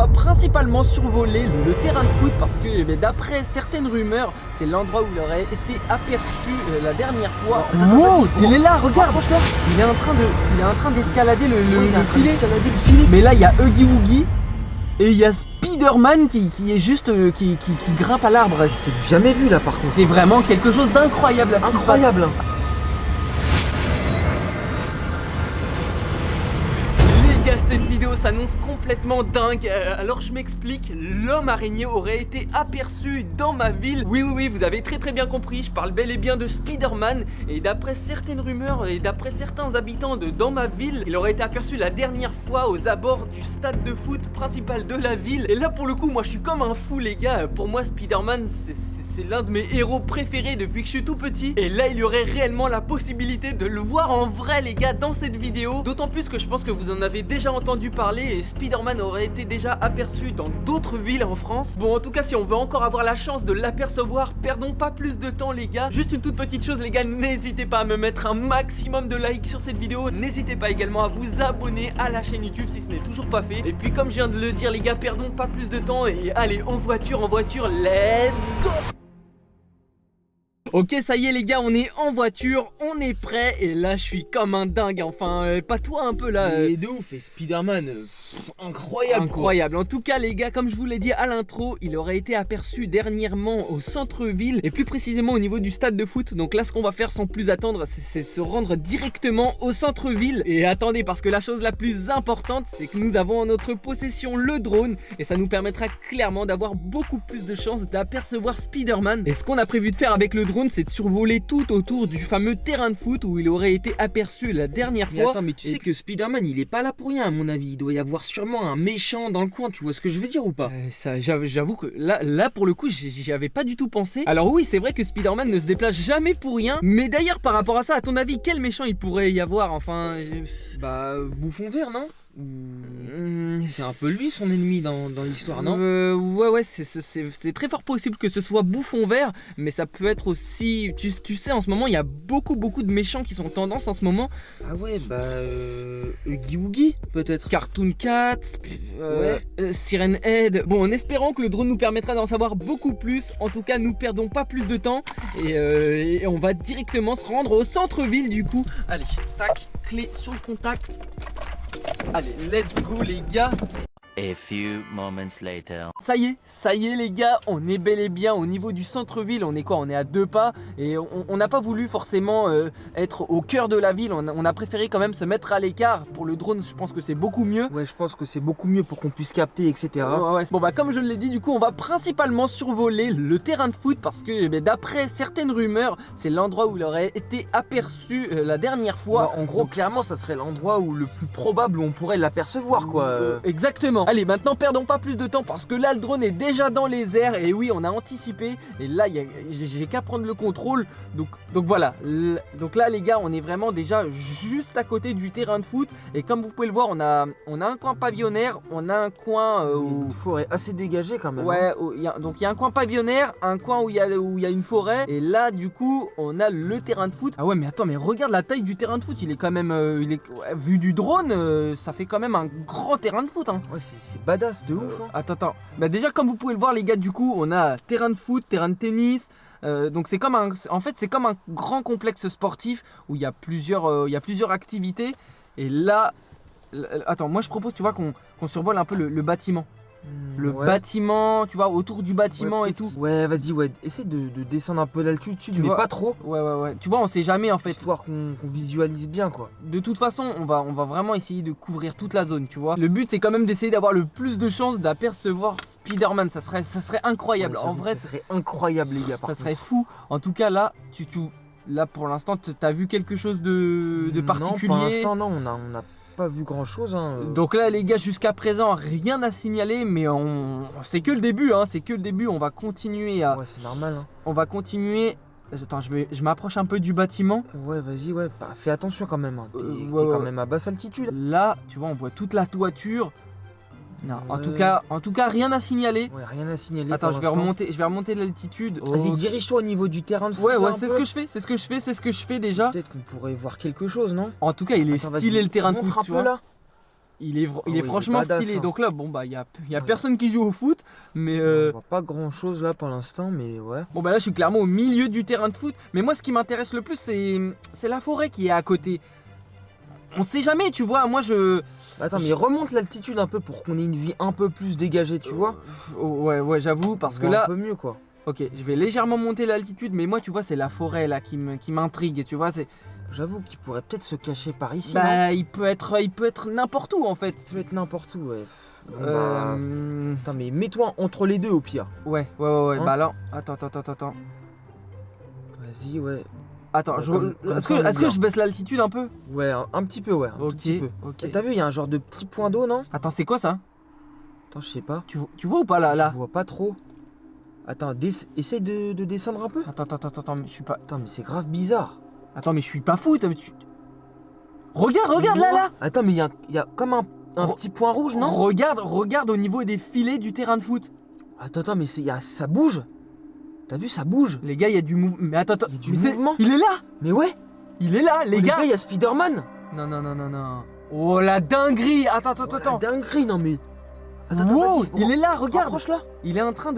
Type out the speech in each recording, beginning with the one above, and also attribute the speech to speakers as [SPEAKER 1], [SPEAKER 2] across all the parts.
[SPEAKER 1] va principalement survoler le terrain de foot parce que d'après certaines rumeurs, c'est l'endroit où il aurait été aperçu la dernière fois. Wow, il est là, regarde, il est en train d'escalader le filet. Mais là, il y a Huggy Wuggy et il y a Spider-Man qui est juste qui grimpe à l'arbre.
[SPEAKER 2] C'est du jamais vu là par contre.
[SPEAKER 1] C'est vraiment quelque chose d'incroyable.
[SPEAKER 2] Incroyable.
[SPEAKER 1] Cette vidéo s'annonce complètement dingue, alors je m'explique, l'homme araignée aurait été aperçu dans ma ville. Oui, vous avez très bien compris, je parle bel et bien de Spider-Man. Et d'après certaines rumeurs et d'après certains habitants de dans ma ville, il aurait été aperçu la dernière fois aux abords du stade de foot principal de la ville. Et là pour le coup, moi je suis comme un fou les gars, pour moi Spider-Man c'est l'un de mes héros préférés depuis que je suis tout petit. Et là il y aurait réellement la possibilité de le voir en vrai les gars dans cette vidéo. D'autant plus que je pense que vous en avez déjà entendu parler et Spider-Man aurait été déjà aperçu dans d'autres villes en France. Bon en tout cas si on veut encore avoir la chance de l'apercevoir, perdons pas plus de temps les gars. Juste une toute petite chose les gars, n'hésitez pas à me mettre un maximum de likes sur cette vidéo. N'hésitez pas également à vous abonner à la chaîne YouTube si ce n'est toujours pas fait. Et puis comme je viens de le dire les gars, perdons pas plus de temps et allez en voiture, let's go. Ok ça y est les gars, on est en voiture, on est prêt et là je suis comme un dingue, enfin pas toi un peu là
[SPEAKER 2] Et de ouf, et Spider-Man, incroyable.
[SPEAKER 1] Incroyable, en tout cas les gars, comme je vous l'ai dit à l'intro, il aurait été aperçu dernièrement au centre-ville et plus précisément au niveau du stade de foot. Donc là ce qu'on va faire sans plus attendre, c'est se rendre directement au centre-ville. Et attendez, parce que la chose la plus importante, c'est que nous avons en notre possession le drone et ça nous permettra clairement d'avoir beaucoup plus de chances d'apercevoir Spider-Man. Et ce qu'on a prévu de faire avec le drone, c'est de survoler tout autour du fameux terrain de foot où il aurait été aperçu la dernière fois.
[SPEAKER 2] Attends, mais tu sais que Spider-Man il est pas là pour rien à mon avis. Il doit y avoir sûrement un méchant dans le coin, tu vois ce que je veux dire ou pas?
[SPEAKER 1] J'avoue que là pour le coup j'y avais pas du tout pensé. Alors oui c'est vrai que Spider-Man ne se déplace jamais pour rien. Mais d'ailleurs par rapport à ça, à ton avis quel méchant il pourrait y avoir enfin
[SPEAKER 2] Bah Bouffon Vert non? C'est un peu lui son ennemi dans l'histoire, non?
[SPEAKER 1] Ouais, c'est très fort possible que ce soit Bouffon Vert, mais ça peut être aussi. Tu sais, en ce moment, il y a beaucoup de méchants qui sont en tendance en ce moment.
[SPEAKER 2] Ah ouais, bah. Huggy Wuggy, peut-être.
[SPEAKER 1] Cartoon Cat, Siren Head. Bon, en espérant que le drone nous permettra d'en savoir beaucoup plus. En tout cas, nous perdons pas plus de temps et on va directement se rendre au centre-ville du coup. Allez, tac, clé sur le contact. Allez, let's go les gars.
[SPEAKER 3] A few moments later.
[SPEAKER 1] Ça y est les gars, on est bel et bien au niveau du centre-ville. On est quoi? On est à 2 pas et on n'a pas voulu forcément être au cœur de la ville. On a préféré quand même se mettre à l'écart. Pour le drone, je pense que c'est beaucoup mieux.
[SPEAKER 2] Ouais, je pense que c'est beaucoup mieux pour qu'on puisse capter, etc.
[SPEAKER 1] Ouais. Bon bah comme je l'ai dit, du coup on va principalement survoler le terrain de foot parce que d'après certaines rumeurs, c'est l'endroit où il aurait été aperçu la dernière fois.
[SPEAKER 2] En gros, clairement, ça serait l'endroit où le plus probable où on pourrait l'apercevoir, quoi.
[SPEAKER 1] Exactement. Allez, maintenant perdons pas plus de temps parce que là le drone est déjà dans les airs et oui, on a anticipé et là j'ai qu'à prendre le contrôle. Donc voilà. Donc là les gars, on est vraiment déjà juste à côté du terrain de foot et comme vous pouvez le voir, on a un coin pavillonnaire, on a un coin
[SPEAKER 2] une forêt assez dégagée quand même.
[SPEAKER 1] Ouais, donc il y a un coin pavillonnaire, un coin où il y a une forêt et là du coup, on a le terrain de foot. Ah ouais, mais attends, mais regarde la taille du terrain de foot, il est quand même vu du drone, ça fait quand même un grand terrain de foot hein.
[SPEAKER 2] Ouais, c'est badass de ouf hein.
[SPEAKER 1] Attends. Bah déjà comme vous pouvez le voir les gars, du coup on a terrain de foot, terrain de tennis. Donc c'est comme un grand complexe sportif où il y a plusieurs activités. Et là, attends, moi je propose tu vois qu'on survole un peu le bâtiment. Le bâtiment, tu vois, autour du bâtiment et tout.
[SPEAKER 2] Ouais, vas-y, essaie de descendre un peu d'altitude, mais pas trop.
[SPEAKER 1] Ouais. Tu vois, on sait jamais en fait.
[SPEAKER 2] Histoire qu'on visualise bien, quoi.
[SPEAKER 1] De toute façon, on va vraiment essayer de couvrir toute la zone, tu vois. Le but, c'est quand même d'essayer d'avoir le plus de chances d'apercevoir Spider-Man. Ça serait incroyable.
[SPEAKER 2] Ouais,
[SPEAKER 1] en vrai,
[SPEAKER 2] ça serait incroyable, les gars.
[SPEAKER 1] Ça serait fou. En tout cas, là, là pour l'instant, t'as vu quelque chose de particulier?
[SPEAKER 2] Non, pour l'instant, non, on a pas vu grand chose hein.
[SPEAKER 1] Donc là les gars, jusqu'à présent rien à signaler, mais c'est que le début hein, c'est que le début. On va continuer à...
[SPEAKER 2] Ouais, c'est normal hein.
[SPEAKER 1] On va continuer. Attends, je m'approche un peu du bâtiment.
[SPEAKER 2] Ouais, vas-y, fais attention quand même hein. T'es quand même à basse altitude.
[SPEAKER 1] Là, tu vois, on voit toute la toiture. Non, en tout cas, rien à signaler.
[SPEAKER 2] Ouais, rien à signaler.
[SPEAKER 1] Attends, je vais remonter de l'altitude.
[SPEAKER 2] Vas-y, dirige-toi au niveau du terrain de foot.
[SPEAKER 1] Ouais, c'est ce que je fais déjà.
[SPEAKER 2] Peut-être qu'on pourrait voir quelque chose, non?
[SPEAKER 1] En tout cas, il est stylé le terrain de foot,
[SPEAKER 2] tu vois. Là.
[SPEAKER 1] il est
[SPEAKER 2] il est
[SPEAKER 1] franchement
[SPEAKER 2] badass,
[SPEAKER 1] stylé.
[SPEAKER 2] hein.
[SPEAKER 1] Donc là, bon bah il y a
[SPEAKER 2] Ouais.
[SPEAKER 1] personne qui joue au foot, mais
[SPEAKER 2] On voit pas grand chose là pour l'instant, mais ouais.
[SPEAKER 1] bon bah là je suis clairement au milieu du terrain de foot. Mais moi ce qui m'intéresse le plus c'est la forêt qui est à côté. On sait jamais, tu vois. Moi je
[SPEAKER 2] Attends, mais remonte l'altitude un peu pour qu'on ait une vie un peu plus dégagée, tu vois.
[SPEAKER 1] ouais j'avoue parce
[SPEAKER 2] On
[SPEAKER 1] que
[SPEAKER 2] voit
[SPEAKER 1] là
[SPEAKER 2] un peu mieux quoi.
[SPEAKER 1] ok je vais légèrement monter l'altitude, mais moi tu vois c'est la forêt là qui m'intrigue, tu vois. C'est
[SPEAKER 2] J'avoue qu'il pourrait peut-être se cacher par ici, non?
[SPEAKER 1] bah il peut être n'importe où en fait.
[SPEAKER 2] Ça peut être n'importe où, ouais. Bon, bah,
[SPEAKER 1] Euh...
[SPEAKER 2] Attends, mais mets-toi entre les deux au pire.
[SPEAKER 1] Ouais
[SPEAKER 2] Hein?
[SPEAKER 1] bah là attends.
[SPEAKER 2] Vas-y, ouais.
[SPEAKER 1] Attends,
[SPEAKER 2] Ouais, comme
[SPEAKER 1] est-ce
[SPEAKER 2] ça, on est
[SPEAKER 1] que
[SPEAKER 2] bien.
[SPEAKER 1] je baisse l'altitude un peu?
[SPEAKER 2] Ouais, un petit peu, ouais. Un tout
[SPEAKER 1] Ok,
[SPEAKER 2] petit peu.
[SPEAKER 1] ok.
[SPEAKER 2] Et t'as vu, il y a un genre de petit point d'eau, non?
[SPEAKER 1] Attends, c'est quoi ça?
[SPEAKER 2] Attends, je sais pas.
[SPEAKER 1] Tu vois ou pas là, là?
[SPEAKER 2] Je vois pas trop. Attends, essaye de descendre un peu.
[SPEAKER 1] Attends, mais je suis pas.
[SPEAKER 2] Attends, mais c'est grave bizarre.
[SPEAKER 1] Attends, mais je suis pas fou. Regarde là!
[SPEAKER 2] Attends, mais il y a comme un
[SPEAKER 1] Re-
[SPEAKER 2] petit point rouge, non?
[SPEAKER 1] Regarde au niveau des filets du terrain de foot.
[SPEAKER 2] Attends, mais ça bouge. T'as vu, ça bouge.
[SPEAKER 1] Les gars, il y a du mouvement. Mais attends,
[SPEAKER 2] Il y a du
[SPEAKER 1] mais
[SPEAKER 2] mouvement.
[SPEAKER 1] il est là!
[SPEAKER 2] Mais ouais,
[SPEAKER 1] Il est là, les
[SPEAKER 2] oh,
[SPEAKER 1] gars!
[SPEAKER 2] il y a Spider-Man.
[SPEAKER 1] Non. Oh la dinguerie! Attends.
[SPEAKER 2] Oh, la dinguerie, non mais.
[SPEAKER 1] Wow,
[SPEAKER 2] vas-y,
[SPEAKER 1] il est là, regarde!
[SPEAKER 2] rapproche là.
[SPEAKER 1] Il est en train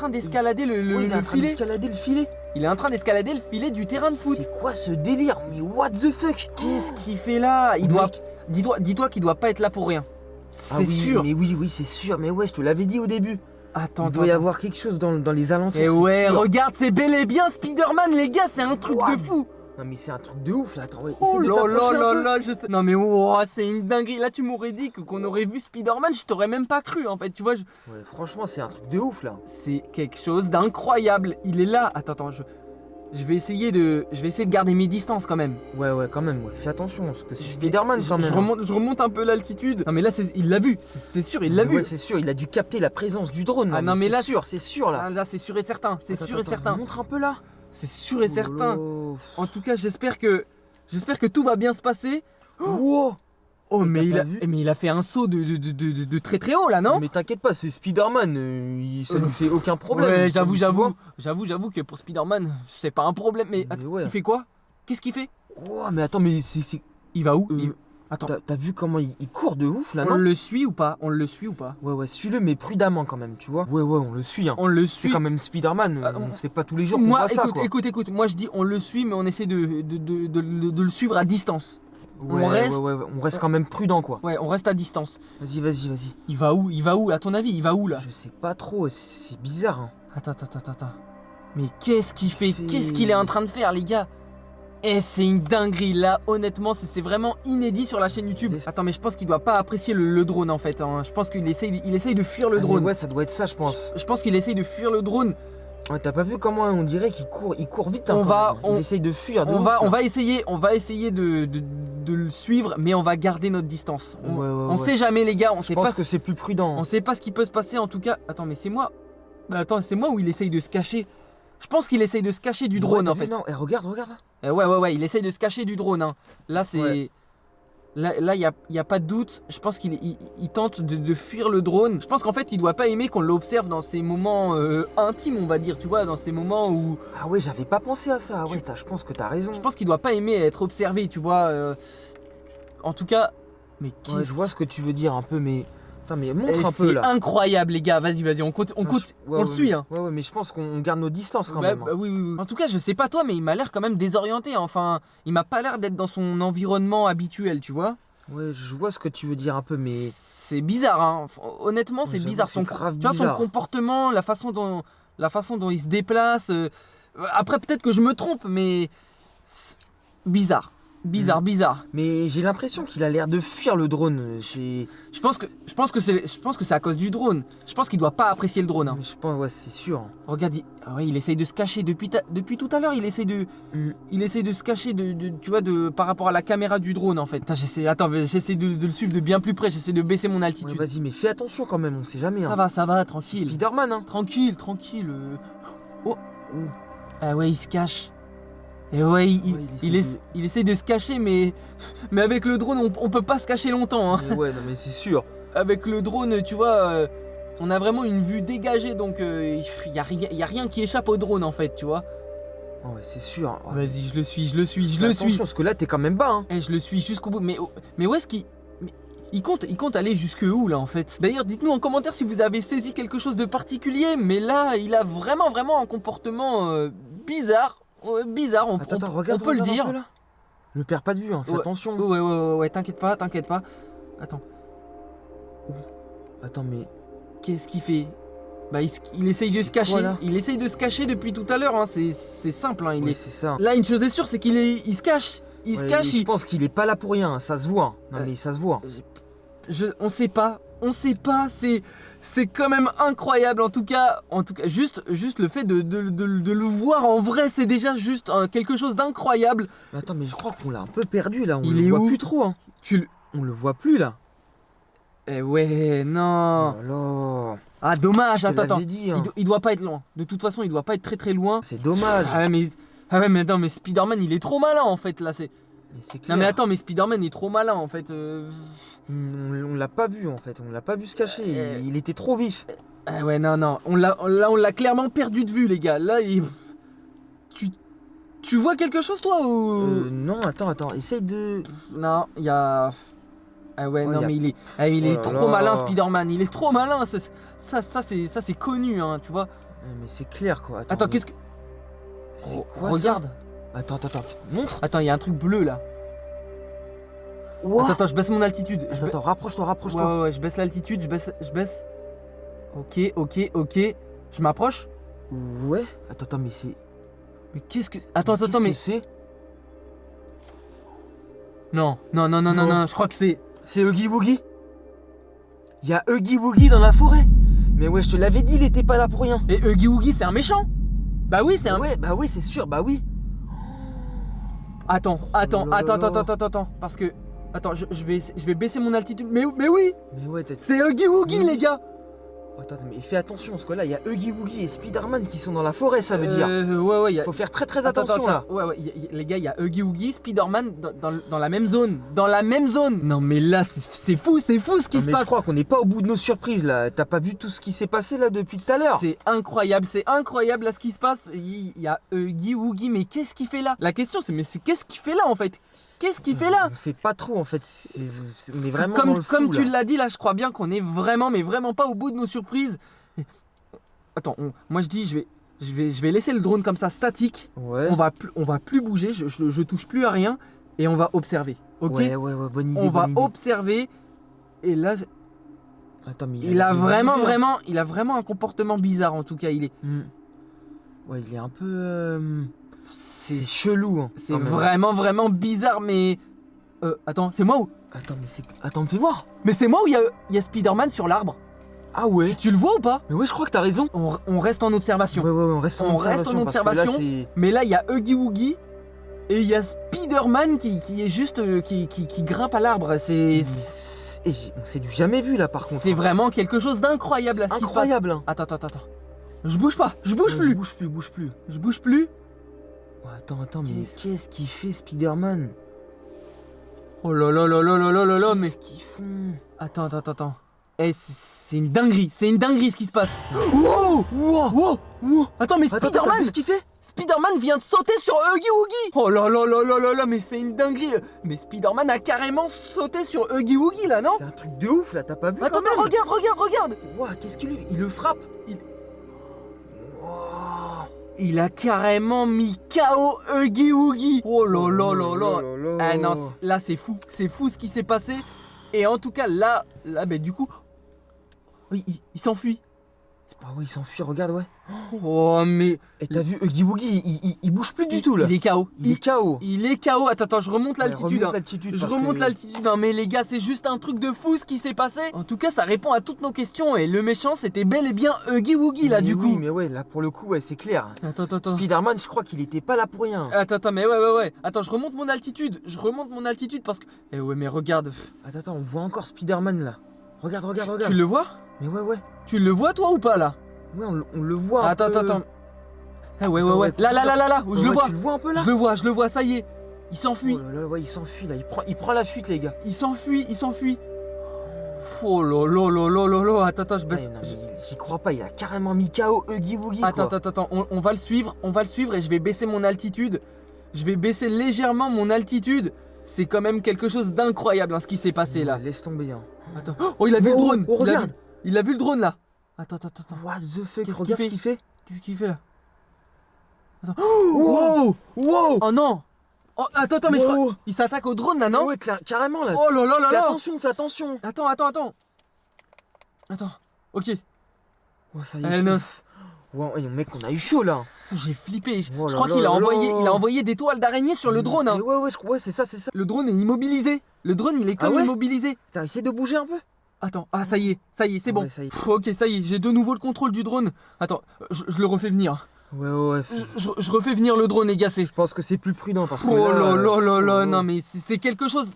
[SPEAKER 1] d'escalader
[SPEAKER 2] Ouais, il est
[SPEAKER 1] le
[SPEAKER 2] en train
[SPEAKER 1] filet.
[SPEAKER 2] d'escalader le filet.
[SPEAKER 1] Il est en train d'escalader le filet du terrain de foot.
[SPEAKER 2] C'est quoi ce délire? Mais what the fuck?
[SPEAKER 1] Qu'est-ce qu'il fait là?
[SPEAKER 2] Mec.
[SPEAKER 1] Dis-toi qu'il doit pas être là pour rien.
[SPEAKER 2] Ah
[SPEAKER 1] C'est
[SPEAKER 2] oui,
[SPEAKER 1] sûr.
[SPEAKER 2] Mais oui, c'est sûr. Mais ouais, je te l'avais dit au début.
[SPEAKER 1] Attends,
[SPEAKER 2] Il doit y avoir quelque chose dans les alentours.
[SPEAKER 1] Et
[SPEAKER 2] c'est
[SPEAKER 1] ouais,
[SPEAKER 2] sûr.
[SPEAKER 1] regarde, c'est bel et bien Spider-Man, les gars, c'est un truc
[SPEAKER 2] Ouah,
[SPEAKER 1] de fou.
[SPEAKER 2] Non mais c'est un truc de ouf là. Attends, ouais,
[SPEAKER 1] Oh
[SPEAKER 2] essaie de
[SPEAKER 1] là
[SPEAKER 2] t'approcher
[SPEAKER 1] là
[SPEAKER 2] un
[SPEAKER 1] là
[SPEAKER 2] peu.
[SPEAKER 1] là, je sais. Non mais oh, c'est une dinguerie. Là, tu m'aurais dit qu'on aurait vu Spider-Man, je t'aurais même pas cru en fait. Tu vois,
[SPEAKER 2] Ouais, franchement, c'est un truc de ouf là.
[SPEAKER 1] c'est quelque chose d'incroyable. Il est là. Attends, je vais essayer de garder mes distances quand même.
[SPEAKER 2] Ouais, quand même. Ouais. Fais attention, parce que c'est
[SPEAKER 1] Je vais-
[SPEAKER 2] Spider-Man quand même.
[SPEAKER 1] Je remonte un peu l'altitude. Non mais là, il l'a vu. C'est sûr, il l'a vu.
[SPEAKER 2] Ouais, c'est sûr. Il a dû capter la présence du drone.
[SPEAKER 1] Ah non, mais là,
[SPEAKER 2] c'est sûr là.
[SPEAKER 1] Ah, là, c'est sûr et certain. C'est
[SPEAKER 2] Attends,
[SPEAKER 1] sûr et
[SPEAKER 2] attends,
[SPEAKER 1] certain.
[SPEAKER 2] Montre un peu là.
[SPEAKER 1] C'est sûr et certain.
[SPEAKER 2] Oh.
[SPEAKER 1] En tout cas, j'espère que tout va bien se passer.
[SPEAKER 2] Wow.
[SPEAKER 1] Oh,
[SPEAKER 2] Mais
[SPEAKER 1] mais
[SPEAKER 2] t'as pas vu
[SPEAKER 1] il a fait un saut de très très haut là, non?
[SPEAKER 2] Mais t'inquiète pas, c'est Spider-Man. Ça lui fait aucun problème.
[SPEAKER 1] Ouais,
[SPEAKER 2] Tu vois.
[SPEAKER 1] j'avoue que pour Spider-Man, c'est pas un problème. Mais
[SPEAKER 2] Mais
[SPEAKER 1] attends,
[SPEAKER 2] ouais.
[SPEAKER 1] il fait quoi? Qu'est-ce qu'il fait?
[SPEAKER 2] Wow, mais attends, mais
[SPEAKER 1] Il va où? Attends,
[SPEAKER 2] T'as vu comment il court de ouf là,
[SPEAKER 1] on
[SPEAKER 2] non?
[SPEAKER 1] le suit ou pas?
[SPEAKER 2] Ouais, suis-le, mais prudemment quand même, tu vois. Ouais, on le suit. Hein.
[SPEAKER 1] On le
[SPEAKER 2] C'est
[SPEAKER 1] suit.
[SPEAKER 2] quand même Spider-Man.
[SPEAKER 1] Ah,
[SPEAKER 2] C'est pas tous les jours qu'on
[SPEAKER 1] Moi,
[SPEAKER 2] voit ça, quoi.
[SPEAKER 1] écoute, moi je dis on le suit, mais on essaie de le suivre à distance.
[SPEAKER 2] Ouais, on reste quand même prudent, quoi.
[SPEAKER 1] Ouais, on reste à distance.
[SPEAKER 2] Vas-y.
[SPEAKER 1] Il va où? À ton avis, il va où là?
[SPEAKER 2] Je sais pas trop, c'est bizarre. Hein.
[SPEAKER 1] Attends. Mais qu'est-ce qu'il fait?
[SPEAKER 2] fait-
[SPEAKER 1] Qu'est-ce qu'il est en train de faire, les gars? Eh, c'est une dinguerie là, honnêtement, c'est vraiment inédit sur la chaîne YouTube.
[SPEAKER 2] Laisse-
[SPEAKER 1] Attends, mais je pense qu'il doit pas apprécier le drone en fait. Hein. Je pense qu'il essaye de fuir le
[SPEAKER 2] Ah, mais
[SPEAKER 1] drone.
[SPEAKER 2] ouais, ça doit être ça, je pense.
[SPEAKER 1] Je pense qu'il essaye de fuir le drone.
[SPEAKER 2] Ouais, t'as pas vu comment on dirait qu'il court vite. Hein,
[SPEAKER 1] On
[SPEAKER 2] quand
[SPEAKER 1] va-
[SPEAKER 2] même. Il essaye de fuir. de
[SPEAKER 1] On
[SPEAKER 2] ouf,
[SPEAKER 1] va,
[SPEAKER 2] là.
[SPEAKER 1] on va essayer de le suivre, mais on va garder notre distance. On
[SPEAKER 2] Ouais.
[SPEAKER 1] sait jamais, les gars, on
[SPEAKER 2] Je
[SPEAKER 1] sait
[SPEAKER 2] pense
[SPEAKER 1] pas,
[SPEAKER 2] que c'est plus prudent.
[SPEAKER 1] on sait pas ce qui peut se passer. En tout cas, attends, mais c'est moi. Bah, attends, c'est moi où il essaye de se cacher. Je pense qu'il essaye de se cacher du drone
[SPEAKER 2] Ouais,
[SPEAKER 1] en
[SPEAKER 2] t'as vu,
[SPEAKER 1] fait.
[SPEAKER 2] Non, regarde là.
[SPEAKER 1] Ouais, il essaye de se cacher du drone. Hein. Là, c'est.
[SPEAKER 2] Ouais.
[SPEAKER 1] Là, y a pas de doute. Je pense qu'il tente de fuir le drone. Je pense qu'en fait, il doit pas aimer qu'on l'observe dans ces moments intimes, on va dire. Tu vois, dans ces moments où.
[SPEAKER 2] Ah ouais, j'avais pas pensé à ça. Ah ouais, je pense que t'as raison.
[SPEAKER 1] Je pense qu'il doit pas aimer être observé, tu vois. En tout cas. Mais
[SPEAKER 2] Ouais, je vois ce que tu veux dire un peu, mais. Putain, mais montre un peu
[SPEAKER 1] c'est
[SPEAKER 2] là.
[SPEAKER 1] incroyable, les gars. Vas-y, on le suit. Hein.
[SPEAKER 2] Ouais, mais je pense qu'on garde nos distances quand
[SPEAKER 1] Bah,
[SPEAKER 2] même.
[SPEAKER 1] bah, oui. En tout cas, je sais pas toi, mais il m'a l'air quand même désorienté. Enfin, il m'a pas l'air d'être dans son environnement habituel, tu vois.
[SPEAKER 2] Ouais, je vois ce que tu veux dire un peu, mais.
[SPEAKER 1] C'est bizarre, hein. Honnêtement, c'est
[SPEAKER 2] Ouais, j'avoue,
[SPEAKER 1] bizarre.
[SPEAKER 2] c'est grave
[SPEAKER 1] Tu vois, son
[SPEAKER 2] bizarre.
[SPEAKER 1] comportement, la façon dont il se déplace. Après, peut-être que je me trompe, mais. Bizarre. Bizarre.
[SPEAKER 2] Mais j'ai l'impression qu'il a l'air de fuir le drone.
[SPEAKER 1] Je pense que c'est à cause du drone. Je pense qu'il doit pas apprécier le drone. Hein.
[SPEAKER 2] Mais je pense, ouais, c'est sûr.
[SPEAKER 1] Regarde, il essaye de se cacher depuis tout à l'heure. Il essaye de se cacher tu vois, par rapport à la caméra du drone en fait. J'essaie de le suivre de bien plus près. J'essaie de baisser mon
[SPEAKER 2] Ouais,
[SPEAKER 1] altitude.
[SPEAKER 2] vas-y, mais fais attention quand même, on sait jamais. Hein.
[SPEAKER 1] Ça va,
[SPEAKER 2] C'est
[SPEAKER 1] tranquille.
[SPEAKER 2] Spider-Man, hein.
[SPEAKER 1] Tranquille. Oh. Ah ouais, il se cache. Et ouais, il essaie de se cacher, mais avec le drone, on peut pas se cacher longtemps. Hein.
[SPEAKER 2] Mais ouais, non, mais c'est sûr.
[SPEAKER 1] Avec le drone, tu vois, on a vraiment une vue dégagée, donc il y a rien qui échappe au drone en fait, tu vois.
[SPEAKER 2] Oh, ouais, c'est sûr. Oh,
[SPEAKER 1] Vas-y, je le suis.
[SPEAKER 2] fais attention, parce que là, t'es quand même bas, hein.
[SPEAKER 1] Et je le suis jusqu'au bout. Mais où est-ce qu'il. Il compte aller jusque où là en fait? D'ailleurs dites-nous en commentaire si vous avez saisi quelque chose de particulier, mais là il a vraiment un comportement bizarre. Bizarre, on
[SPEAKER 2] Attends,
[SPEAKER 1] peut
[SPEAKER 2] regarde,
[SPEAKER 1] le
[SPEAKER 2] regarde
[SPEAKER 1] dire.
[SPEAKER 2] un peu, là. Le perds pas de vue, hein, fais
[SPEAKER 1] Ouais.
[SPEAKER 2] attention.
[SPEAKER 1] Ouais, t'inquiète pas. Attends.
[SPEAKER 2] Attends, mais
[SPEAKER 1] Qu'est-ce qu'il fait? Bah il essaye de se cacher.
[SPEAKER 2] quoi, là
[SPEAKER 1] Il essaye de se cacher depuis tout à l'heure, hein. C'est simple, hein.
[SPEAKER 2] ouais, c'est ça.
[SPEAKER 1] Là une chose est sûre, c'est il se cache. Il se
[SPEAKER 2] Ouais,
[SPEAKER 1] cache,
[SPEAKER 2] je pense qu'il est pas là pour rien, ça se voit. Non mais ça se voit.
[SPEAKER 1] on sait pas, c'est quand même incroyable en tout cas juste le fait de le voir en vrai, c'est déjà juste quelque chose d'incroyable.
[SPEAKER 2] Mais attends, mais je crois qu'on l'a un peu perdu là, on
[SPEAKER 1] Il
[SPEAKER 2] le
[SPEAKER 1] est
[SPEAKER 2] voit
[SPEAKER 1] où?
[SPEAKER 2] plus trop, hein. On le voit plus là.
[SPEAKER 1] Eh ouais, non.
[SPEAKER 2] Oh là là.
[SPEAKER 1] Ah dommage,
[SPEAKER 2] Je te
[SPEAKER 1] attends.
[SPEAKER 2] l'avais dit, hein.
[SPEAKER 1] Il doit pas être loin. De toute façon, il doit pas être très loin.
[SPEAKER 2] C'est dommage.
[SPEAKER 1] Ah ouais mais attends, mais Spider-Man il est trop malin en fait là, c'est.
[SPEAKER 2] Mais c'est clair.
[SPEAKER 1] Non mais attends, mais Spider-Man est trop malin en fait.
[SPEAKER 2] On l'a pas vu en fait, on l'a pas vu se cacher, il était trop vif.
[SPEAKER 1] Ah ouais, non, on l'a clairement perdu de vue, les gars. Là, tu vois quelque chose, toi, ou...
[SPEAKER 2] Non, attends, essaye de...
[SPEAKER 1] Non, il y a... Ah ouais,
[SPEAKER 2] Oh,
[SPEAKER 1] non,
[SPEAKER 2] y a-
[SPEAKER 1] mais il est
[SPEAKER 2] Oh là
[SPEAKER 1] trop
[SPEAKER 2] là.
[SPEAKER 1] malin, Spider-Man. Il est trop malin, ça c'est connu, hein, tu vois.
[SPEAKER 2] Mais c'est clair quoi.
[SPEAKER 1] Attends,
[SPEAKER 2] mais
[SPEAKER 1] qu'est-ce que...
[SPEAKER 2] C'est
[SPEAKER 1] Oh,
[SPEAKER 2] quoi
[SPEAKER 1] regarde.
[SPEAKER 2] ça? Attends, montre.
[SPEAKER 1] Attends, il y a un truc bleu, là.
[SPEAKER 2] Ouah.
[SPEAKER 1] Attends, je baisse mon altitude.
[SPEAKER 2] Attends, rapproche-toi.
[SPEAKER 1] Ouais, je baisse l'altitude, je baisse. Ok. Je m'approche.
[SPEAKER 2] Ouais. Attends, mais c'est...
[SPEAKER 1] Mais qu'est-ce que... Attends,
[SPEAKER 2] Qu'est-ce
[SPEAKER 1] mais...
[SPEAKER 2] que c'est?
[SPEAKER 1] Non, je crois que c'est...
[SPEAKER 2] C'est Huggy Wuggy. Il y a Huggy Wuggy dans la forêt. Mais ouais, je te l'avais dit, il était pas là pour rien.
[SPEAKER 1] Et Huggy Wuggy, c'est un méchant. Bah oui, c'est un...
[SPEAKER 2] Ouais, bah oui, c'est sûr, bah oui.
[SPEAKER 1] Attends, parce que... Attends, je vais baisser mon altitude. Mais oui,
[SPEAKER 2] Mais ouais, t'as...
[SPEAKER 1] c'est Huggy Wuggy,
[SPEAKER 2] Mais
[SPEAKER 1] les
[SPEAKER 2] oui.
[SPEAKER 1] gars.
[SPEAKER 2] Attends, mais fais attention, parce que là, il y a Huggy Wuggy et Spider-Man qui sont dans la forêt, ça veut dire.
[SPEAKER 1] Ouais, il y a...
[SPEAKER 2] Faut faire très
[SPEAKER 1] Attends,
[SPEAKER 2] attention là.
[SPEAKER 1] Ouais, les gars, il y a Huggy Wuggy, Spider-Man dans la même zone. Dans la même zone. Non, mais là, c'est fou ce qui
[SPEAKER 2] Non,
[SPEAKER 1] se
[SPEAKER 2] mais
[SPEAKER 1] passe.
[SPEAKER 2] je crois qu'on n'est pas au bout de nos surprises là. T'as pas vu tout ce qui s'est passé là depuis tout à l'heure?
[SPEAKER 1] C'est incroyable là ce qui se passe. Il y a Huggy Wuggy, mais qu'est-ce qu'il fait là? La question, c'est qu'est-ce qu'il fait là en fait? Qu'est-ce qu'il fait là?
[SPEAKER 2] On sait pas trop en fait. On est vraiment dans le flou,
[SPEAKER 1] Comme tu
[SPEAKER 2] là.
[SPEAKER 1] l'as dit là, je crois bien qu'on est vraiment, mais vraiment pas au bout de nos surprises. Attends, moi je dis, je vais laisser le drone comme ça statique.
[SPEAKER 2] Ouais.
[SPEAKER 1] On va plus bouger, je touche plus à rien et on va observer. Ok?
[SPEAKER 2] Ouais, bonne idée.
[SPEAKER 1] On va
[SPEAKER 2] bonne idée.
[SPEAKER 1] observer et là,
[SPEAKER 2] Attends, mais
[SPEAKER 1] il a
[SPEAKER 2] bougé, hein.
[SPEAKER 1] vraiment un comportement bizarre en tout cas. Il est,
[SPEAKER 2] Ouais, il est un peu. C'est chelou. Hein,
[SPEAKER 1] c'est
[SPEAKER 2] quand même.
[SPEAKER 1] vraiment bizarre, mais attends, c'est moi ou?
[SPEAKER 2] Attends, mais c'est. Attends, me fais voir.
[SPEAKER 1] Mais c'est moi ou il y a Spider-Man sur l'arbre?
[SPEAKER 2] Ah ouais.
[SPEAKER 1] Tu le vois ou pas?
[SPEAKER 2] Mais ouais, je crois que t'as raison.
[SPEAKER 1] On reste en observation.
[SPEAKER 2] Ouais, on reste en
[SPEAKER 1] On reste en
[SPEAKER 2] observation. parce que là,
[SPEAKER 1] observation.
[SPEAKER 2] c'est-
[SPEAKER 1] Mais là, il y a Huggy Wuggy et il y a Spider-Man qui est juste qui grimpe à l'arbre.
[SPEAKER 2] On s'est du jamais vu là par contre.
[SPEAKER 1] C'est vraiment quelque chose d'incroyable à ce qui se passe.
[SPEAKER 2] Incroyable. Hein.
[SPEAKER 1] Attends. Je bouge pas, je bouge plus.
[SPEAKER 2] Bouge plus.
[SPEAKER 1] Je bouge plus.
[SPEAKER 2] Ouais, attends, mais qu'est-ce qu'il fait Spider-Man?
[SPEAKER 1] Oh là là, mais
[SPEAKER 2] Qu'est-ce qu'ils font?
[SPEAKER 1] attends. Eh, c'est une dinguerie ce qui se passe. Wow. Attends, mais
[SPEAKER 2] Attends, t'as vu
[SPEAKER 1] Spider-Man
[SPEAKER 2] ce qu'il fait?
[SPEAKER 1] Spider-Man vient de sauter sur Huggy Wuggy. Oh là, mais c'est une dinguerie. Mais Spider-Man a carrément sauté sur Huggy Wuggy là, non?
[SPEAKER 2] C'est un truc de ouf là, t'as pas vu?
[SPEAKER 1] Attends,
[SPEAKER 2] quand même
[SPEAKER 1] regarde.
[SPEAKER 2] Ouah, qu'est-ce qu'il lui fait? Il le frappe.
[SPEAKER 1] Il a carrément mis KO Huggy Wuggy. Oh là là. Ah non, là c'est fou ce qui s'est passé. Et en tout cas là bah du coup, oui, il s'enfuit.
[SPEAKER 2] Ah ouais, il s'enfuit, regarde, ouais.
[SPEAKER 1] Oh mais
[SPEAKER 2] Et t'as vu Huggy Wuggy, il bouge plus du tout là.
[SPEAKER 1] il est KO.
[SPEAKER 2] Il est KO.
[SPEAKER 1] Il est KO. Attends, je remonte l'altitude.
[SPEAKER 2] Remonte l'altitude.
[SPEAKER 1] Je
[SPEAKER 2] parce
[SPEAKER 1] remonte
[SPEAKER 2] que-
[SPEAKER 1] l'altitude. Non mais les gars, c'est juste un truc de fou ce qui s'est passé. En tout cas, ça répond à toutes nos questions et le méchant c'était bel et bien Huggy Wuggy là
[SPEAKER 2] Mais
[SPEAKER 1] du
[SPEAKER 2] oui,
[SPEAKER 1] coup.
[SPEAKER 2] mais ouais, là pour le coup, ouais, c'est clair.
[SPEAKER 1] Attends.
[SPEAKER 2] Spider-Man, je crois qu'il était pas là pour rien.
[SPEAKER 1] Attends, mais ouais. Attends, je remonte mon altitude parce que... Eh ouais, mais regarde.
[SPEAKER 2] Attends, on voit encore Spider-Man là. Regarde.
[SPEAKER 1] Tu le vois?
[SPEAKER 2] Mais ouais.
[SPEAKER 1] Tu le vois toi ou pas là?
[SPEAKER 2] Ouais, on le voit. un
[SPEAKER 1] Attends.
[SPEAKER 2] peu.
[SPEAKER 1] Ah ouais.
[SPEAKER 2] ouais.
[SPEAKER 1] Là, où je le
[SPEAKER 2] Ouais,
[SPEAKER 1] vois.
[SPEAKER 2] Tu le vois un peu là?
[SPEAKER 1] Je le vois, ça y est. Il s'enfuit.
[SPEAKER 2] Oh là là, ouais, il s'enfuit là. Il prend la fuite, les gars.
[SPEAKER 1] Il s'enfuit. Oh là. Attends, je baisse.
[SPEAKER 2] Ouais, non, mais j'y crois pas, il a carrément mis KO Huggy Wuggy.
[SPEAKER 1] Attends. On va le suivre et je vais baisser mon altitude. Je vais baisser légèrement mon altitude. c'est quand même quelque chose d'incroyable hein, ce qui s'est passé là.
[SPEAKER 2] Laisse tomber, hein.
[SPEAKER 1] Attends. Oh, il a vu le drone.
[SPEAKER 2] Oh, regarde.
[SPEAKER 1] Il a vu le drone là. Attends.
[SPEAKER 2] What the fuck,
[SPEAKER 1] Qu'est-ce
[SPEAKER 2] regarde ce
[SPEAKER 1] qu'il
[SPEAKER 2] qu'il fait.
[SPEAKER 1] Qu'est-ce qu'il fait là? Attends.
[SPEAKER 2] Wow. Wow.
[SPEAKER 1] Oh non. Oh, attends, mais je crois. Il s'attaque au drone là, non?
[SPEAKER 2] Ouais, carrément là.
[SPEAKER 1] Oh là là là
[SPEAKER 2] Fais
[SPEAKER 1] là.
[SPEAKER 2] attention, fais attention.
[SPEAKER 1] Attends. Ok.
[SPEAKER 2] Oh, ça y est.
[SPEAKER 1] Non.
[SPEAKER 2] Wow, mec, on a eu chaud là.
[SPEAKER 1] J'ai flippé.
[SPEAKER 2] Oh
[SPEAKER 1] Je
[SPEAKER 2] là
[SPEAKER 1] crois
[SPEAKER 2] là
[SPEAKER 1] qu'il a
[SPEAKER 2] là
[SPEAKER 1] envoyé des toiles d'araignée sur le drone. Hein.
[SPEAKER 2] Mais ouais, c'est ça.
[SPEAKER 1] Le drone est immobilisé. Le drone, il est comme
[SPEAKER 2] ouais
[SPEAKER 1] immobilisé.
[SPEAKER 2] T'as essayé de bouger un peu?
[SPEAKER 1] Attends, ça y est, c'est bon.
[SPEAKER 2] Ouais, ça y est.
[SPEAKER 1] Ok, ça y est, j'ai de nouveau le contrôle du drone. Attends, je le refais venir.
[SPEAKER 2] Ouais.
[SPEAKER 1] Je refais venir le drone, les gars, c'est...
[SPEAKER 2] Je pense que c'est plus prudent parce que
[SPEAKER 1] Oh
[SPEAKER 2] là...
[SPEAKER 1] là, non mais c'est quelque chose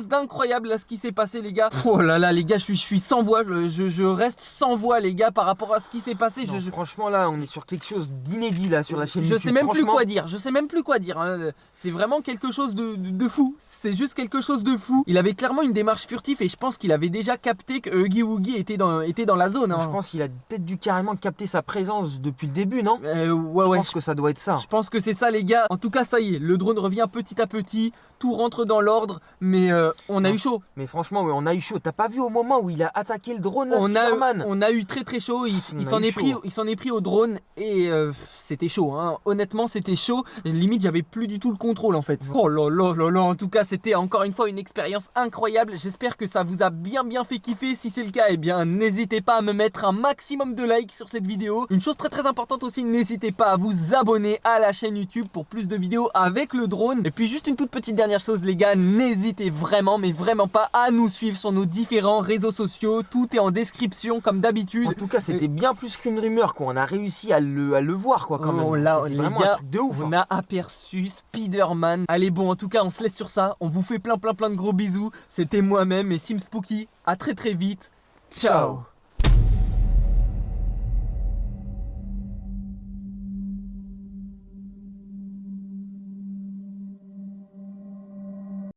[SPEAKER 1] d'incroyable là ce qui s'est passé les gars. Oh là là les gars, je suis sans voix, je reste sans voix les gars par rapport à ce qui s'est passé.
[SPEAKER 2] Non, franchement là, on est sur quelque chose d'inédit là sur la chaîne
[SPEAKER 1] je
[SPEAKER 2] YouTube.
[SPEAKER 1] sais même plus quoi dire, hein. C'est vraiment quelque chose de fou, c'est juste quelque chose de fou. Il avait clairement une démarche furtive et je pense qu'il avait déjà capté que Huggy Wuggy était dans la zone. Hein.
[SPEAKER 2] Je pense qu'il a peut-être dû carrément capter sa présence depuis le début, non?
[SPEAKER 1] Ouais.
[SPEAKER 2] Je pense que ça doit être ça.
[SPEAKER 1] Je pense que c'est ça les gars. En tout cas ça y est, le drone revient petit à petit, tout rentre dans l'ordre, mais on a eu chaud.
[SPEAKER 2] Mais franchement, ouais, on a eu chaud. T'as pas vu au moment où il a attaqué le drone là, Spider-Man?
[SPEAKER 1] On a eu très chaud, il s'en est pris au drone et c'était chaud hein. Honnêtement c'était chaud, limite j'avais plus du tout le contrôle en fait. Oh là, en tout cas c'était encore une fois une expérience incroyable. J'espère que ça vous a bien fait kiffer. Si c'est le cas, eh bien n'hésitez pas à me mettre un maximum de likes sur cette vidéo. Une chose très importante aussi, n'hésitez pas à vous abonner à la chaîne YouTube pour plus de vidéos avec le drone. Et puis juste une toute petite dernière chose les gars, n'hésitez vraiment pas à nous suivre sur nos différents réseaux sociaux. Tout est en description comme d'habitude.
[SPEAKER 2] En tout cas c'était bien plus qu'une rumeur quoi. On a réussi à le voir quoi quand même.
[SPEAKER 1] Là,
[SPEAKER 2] c'était
[SPEAKER 1] les
[SPEAKER 2] vraiment
[SPEAKER 1] gars,
[SPEAKER 2] un truc de ouf.
[SPEAKER 1] on a aperçu Spider-Man. Allez bon en tout cas on se laisse sur ça. On vous fait plein de gros bisous. C'était moi-même et Sim Spooky. À très vite. Ciao.